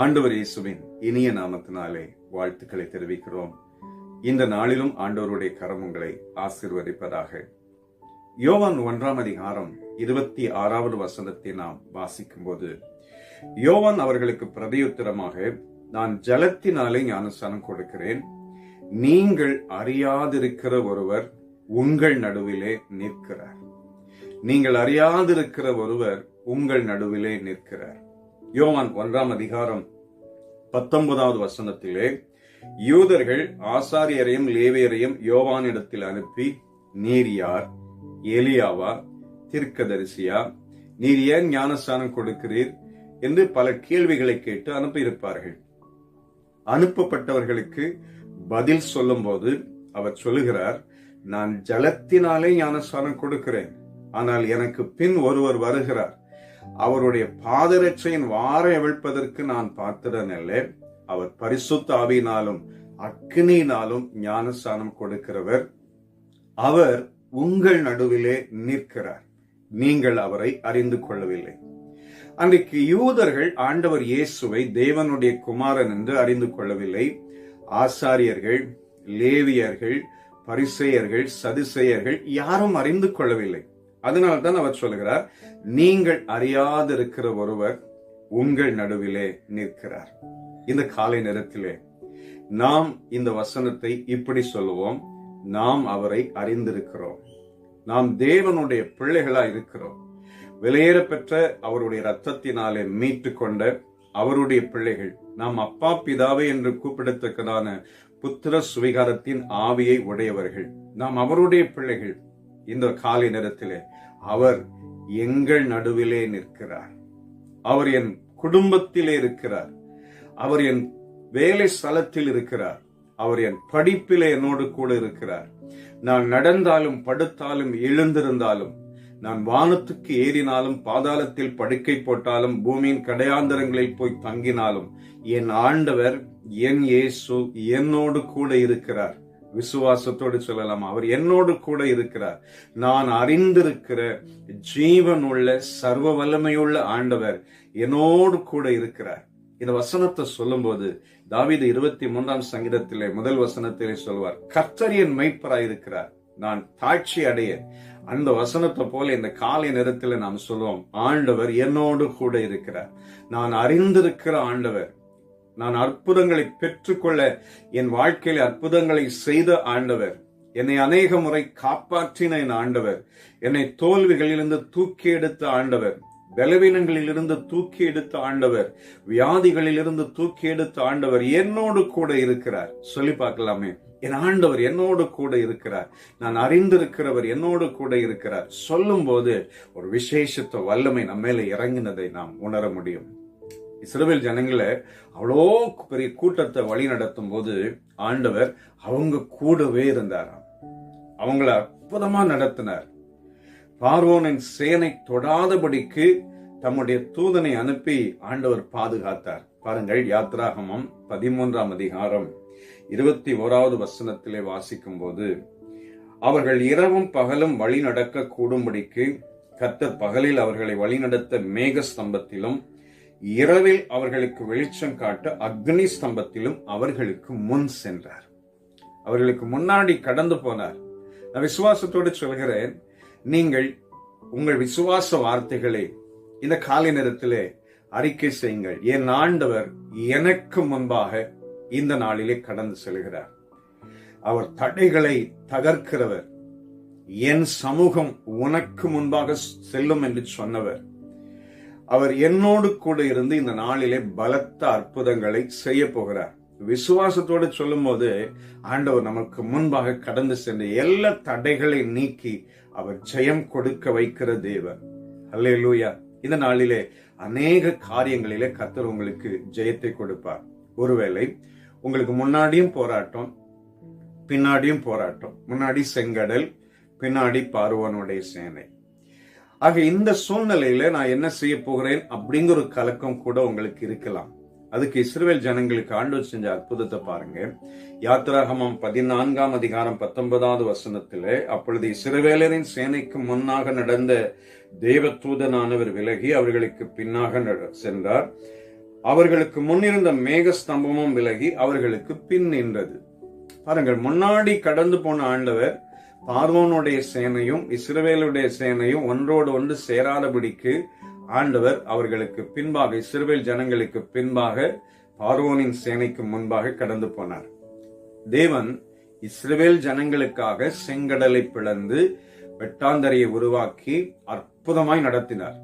ஆண்டவர் இயேசுவின் இனிய நாமத்தினாலே வாழ்த்துக்களை தெரிவிக்கிறோம். இந்த நாளிலும் ஆண்டவருடைய கரம் உங்களை ஆசீர்வதிப்பதாக. யோவான் 1 அதிகாரம் 26வது வசனத்தை நாம் வாசிக்கும் போது, யோவான் அவர்களுக்கு பிரதியுத்தரமாக, நான் ஜலத்தினாலே ஞானஸ்நானம் கொடுக்கிறேன், நீங்கள் அறியாதிருக்கிற ஒருவர் உங்கள் நடுவிலே நிற்கிறார். நீங்கள் அறியாதிருக்கிற ஒருவர் உங்கள் நடுவிலே நிற்கிறார். யோவான் 1 அதிகாரம் 19வது வசனத்திலே, யூதர்கள் ஆசாரியரையும் லேவியரையும் யோவானிடத்தில் அனுப்பி, நீர் யார்? எலியாவா? தீர்க்கதரிசியா? நீர் ஏன் ஞானஸ்நானம் கொடுக்கிறீர் என்று பல கேள்விகளை கேட்டு அனுப்பியிருப்பார்கள். அனுப்பப்பட்டவர்களுக்கு பதில் சொல்லும் போது அவர் சொல்லுகிறார், நான் ஜலத்தினாலே ஞானஸ்நானம் கொடுக்கிறேன், ஆனால் எனக்கு பின் ஒருவர் வருகிறார், அவருடைய பாதரட்சையின் வாரை அவிழ்ப்பதற்கு நான் பாத்திரன் அல்ல, அவர் பரிசுத்த ஆவியினாலும் அக்கினியினாலும் ஞானஸ்நானம் கொடுக்கிறவர், அவர் உங்கள் நடுவிலே நிற்கிறார், நீங்கள் அவரை அறிந்து கொள்ளவில்லை. அன்றைக்கு யூதர்கள் ஆண்டவர் இயேசுவை தேவனுடைய குமாரன் என்று அறிந்து கொள்ளவில்லை. ஆசாரியர்கள், லேவியர்கள், பரிசேயர்கள், சதுசேயர்கள் யாரும் அறிந்து கொள்ளவில்லை. அதனால்தான் அவர் சொல்லுகிறார், நீங்கள் அறியாதிருக்கிற ஒருவர் உங்கள் நடுவிலே நிற்கிறார். இந்த காலை நேரத்திலே நாம் இந்த வசனத்தை இப்படி சொல்லுவோம், நாம் அவரை அறிந்திருக்கிறோம், நாம் தேவனுடைய பிள்ளைகளா இருக்கிறோம், வெளியேற பெற்ற அவருடைய இரத்தத்தினாலே மீட்டு கொண்ட அவருடைய பிள்ளைகள், நாம் அப்பா பிதாவே என்று கூப்பிடத்தக்கதான புத்திர சுவிகாரத்தின் ஆவியை உடையவர்கள், நாம் அவருடைய பிள்ளைகள். இந்த காலை நேரத்திலே அவர் எங்கள் நடுவிலே நிற்கிறார். அவர் என் குடும்பத்திலே இருக்கிறார், அவர் என் வேலை ஸ்தலத்தில் இருக்கிறார், அவர் என் படிப்பிலே என்னோடு கூட இருக்கிறார். நான் நடந்தாலும் படுத்தாலும் எழுந்திருந்தாலும், நான் வானத்துக்கு ஏறினாலும் பாதாளத்தில் படுக்கை போட்டாலும் பூமியின் கடையாந்தரங்களில் போய் தங்கினாலும், என் ஆண்டவர் என் இயேசு என்னோடு கூட இருக்கிறார். விசுவாசத்தோடு சொல்லலாம், அவர் என்னோடு கூட இருக்கிறார். நான் அறிந்திருக்கிற ஜீவனுள்ள சர்வ வல்லமையுள்ள ஆண்டவர் என்னோடு கூட இருக்கிறார். இந்த வசனத்தை சொல்லும் போது தாவீது 23ஆம் சங்கீதத்திலே முதல் வசனத்திலே சொல்வார், கர்த்தர் என் மெய்ப்பராய் இருக்கிறார், நான் தாட்சி அடைய. அந்த வசனத்தை போல இந்த காலை நேரத்தில் நாம் சொல்லுவோம், ஆண்டவர் என்னோடு கூட இருக்கிறார். நான் அறிந்திருக்கிற ஆண்டவர், நான் அற்புதங்களை பெற்றுக்கொள்ள என் வாழ்க்கையில் அற்புதங்களை செய்த ஆண்டவர், என்னை அநேக முறை காப்பாற்றின என் ஆண்டவர், என்னை தோல்விகளிலிருந்து தூக்கி எடுத்த ஆண்டவர், பலவீனங்களிலிருந்து தூக்கி எடுத்த ஆண்டவர், வியாதிகளிலிருந்து தூக்கி எடுத்த ஆண்டவர் என்னோடு கூட இருக்கிறார். சொல்லி பார்க்கலாமே, என் ஆண்டவர் என்னோடு கூட இருக்கிறார், நான் அறிந்திருக்கிறவர் என்னோடு கூட இருக்கிறார். சொல்லும் போது ஒரு விசேஷத்த வல்லமை நம்ம மேல இறங்கினதை நாம் உணர முடியும். இஸ்ரவேல் ஜனங்களை அவ்வளோ பெரிய கூட்டத்தை வழி நடத்தும் போது ஆண்டவர் அவங்க கூடவே இருந்தாராம், அவங்கள அற்புதமா நடத்தினார். பார்வோனின் சேனை தொடாதபடிக்கு தம்முடைய தூதனை அனுப்பி ஆண்டவர் பாதுகாத்தார். பாருங்கள், யாத்ராகமம் 13ஆம் அதிகாரம் 21வது வசனத்திலே வாசிக்கும் போது, அவர்கள் இரவும் பகலும் வழி நடக்க கூடும்படிக்கு கர்த்தர் பகலில் அவர்களை வழிநடத்த மேக ஸ்தம்பத்திலும், இரவில் அவர்களுக்கு வெளிச்சம் காட்ட அக்னி ஸ்தம்பத்திலும் அவர்களுக்கு முன் சென்றார். அவர்களுக்கு முன்னாடி கடந்து போனார். நான் விசுவாசத்தோடு சொல்கிறேன், நீங்கள் உங்கள் விசுவாச வார்த்தைகளை இந்த காலை நேரத்திலே அறிக்கை செய்யுங்கள். என் ஆண்டவர் எனக்கு முன்பாக இந்த நாளிலே கடந்து செல்கிறார். அவர் தடைகளை தகர்க்கிறவர். என் சமூகம் உனக்கு முன்பாக செல்லும் என்று சொன்னவர். அவர் என்னோடு கூட இருந்து இந்த நாளிலே பலத்த அற்புதங்களை செய்ய போகிறார். விசுவாசத்தோடு சொல்லும் போது ஆண்டவர் நமக்கு முன்பாக கடந்து சென்ற எல்லா தடைகளை நீக்கி அவர் ஜெயம் கொடுக்க வைக்கிற தேவன். அல்லேலூயா. இந்த நாளிலே அநேக காரியங்களிலே கர்த்தர் உங்களுக்கு ஜெயத்தை கொடுப்பார். ஒருவேளை உங்களுக்கு முன்னாடியும் போராட்டம், பின்னாடியும் போராட்டம், முன்னாடி செங்கடல், பின்னாடி பார்வோனுடைய சேனை. ஆக இந்த சூழ்நிலையில நான் என்ன செய்ய போகிறேன் அப்படிங்கிற ஒரு கலக்கம் கூட உங்களுக்கு இருக்கலாம். அதுக்கு இஸ்ரவேல் ஜனங்களுக்கு ஆண்டவர் செஞ்ச அற்புதத்தை பாருங்க. யாத்ராகமம் 14ஆம் அதிகாரம் 19வது வசனத்திலே, அப்பொழுது இஸ்ரவேலரின் சேனைக்கு முன்னாக நடந்த தேவதூதனானவர் விலகி அவர்களுக்கு பின்னாக சென்றார். அவர்களுக்கு முன்னிருந்த மேக ஸ்தம்பமும் விலகி அவர்களுக்கு பின் நின்றது. பாருங்கள், முன்னாடி கடந்து போன ஆண்டவர் பார்வோனுடைய சேனையும் இஸ்ரவேலுடைய சேனையும் ஒன்றோடு ஒன்று சேராதபடிக்கு ஆண்டவர் அவர்களுக்கு பின்பாக, இஸ்ரவேல் ஜனங்களுக்கு பின்பாக பார்வோனின் சேனைக்கு முன்பாக கடந்து போனார். தேவன் இஸ்ரவேல் ஜனங்களுக்காக செங்கடலை பிளந்து வெட்டாந்தரையை உருவாக்கி அற்புதமாய் நடத்தினார்.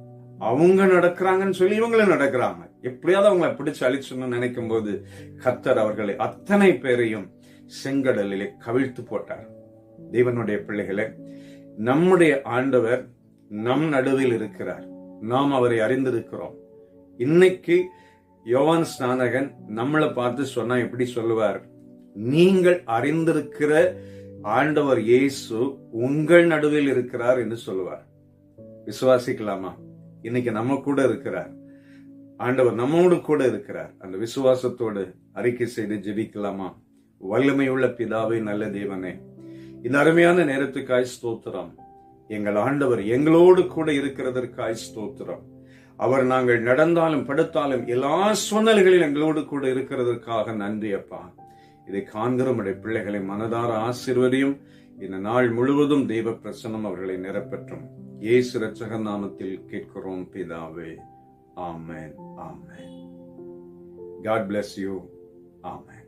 அவங்க நடக்கிறாங்கன்னு சொல்லி இவங்களும் நடக்கிறாங்க. எப்படியாவது அவங்களை பிடிச்சு அழிச்சுன்னு நினைக்கும் போது கர்த்தர் அவர்களை அத்தனை பேரையும் செங்கடலிலே கவிழ்த்து போட்டார். தேவனுடைய பிள்ளைகளே, நம்முடைய ஆண்டவர் நம் நடுவில் இருக்கிறார். நாம் அவரை அறிந்திருக்கிறோம். இன்னைக்கு யோவான் ஸ்நானகன் நம்மளை பார்த்து சொன்னா எப்படி சொல்லுவார்? நீங்கள் அறிந்திருக்கிற ஆண்டவர் இயேசு உங்கள் நடுவில் இருக்கிறார் என்று சொல்லுவார். விசுவாசிக்கலாமா? இன்னைக்கு நம்ம கூட இருக்கிறார். ஆண்டவர் நம்மோடு கூட இருக்கிறார். அந்த விசுவாசத்தோடு அறிக்கை செய்து ஜெபிக்கலாமா? வல்லமையுள்ள பிதாவே, நல்ல தேவனே, இந்த அருமையான நேரத்துக்காய் ஸ்தோத்திரம். எங்கள் ஆண்டவர் எங்களோடு கூட இருக்கிறதற்காய் ஸ்தோத்திரம். அவர் நாங்கள் நடந்தாலும் படுத்தாலும் எல்லா சூழ்நிலைகளில் எங்களோடு கூட இருக்கிறதற்காக நன்றி அப்பா. இதை காண்கிற உடைய பிள்ளைகளை மனதார ஆசீர்வதியும். இந்த நாள் முழுவதும் தெய்வ பிரசன்னம் அவர்களை நிரப்பற்றும். இயேசு இரட்சகர் நாமத்தில் கேட்கிறோம் பிதாவே. ஆமென். ஆமென். God bless you. Amen.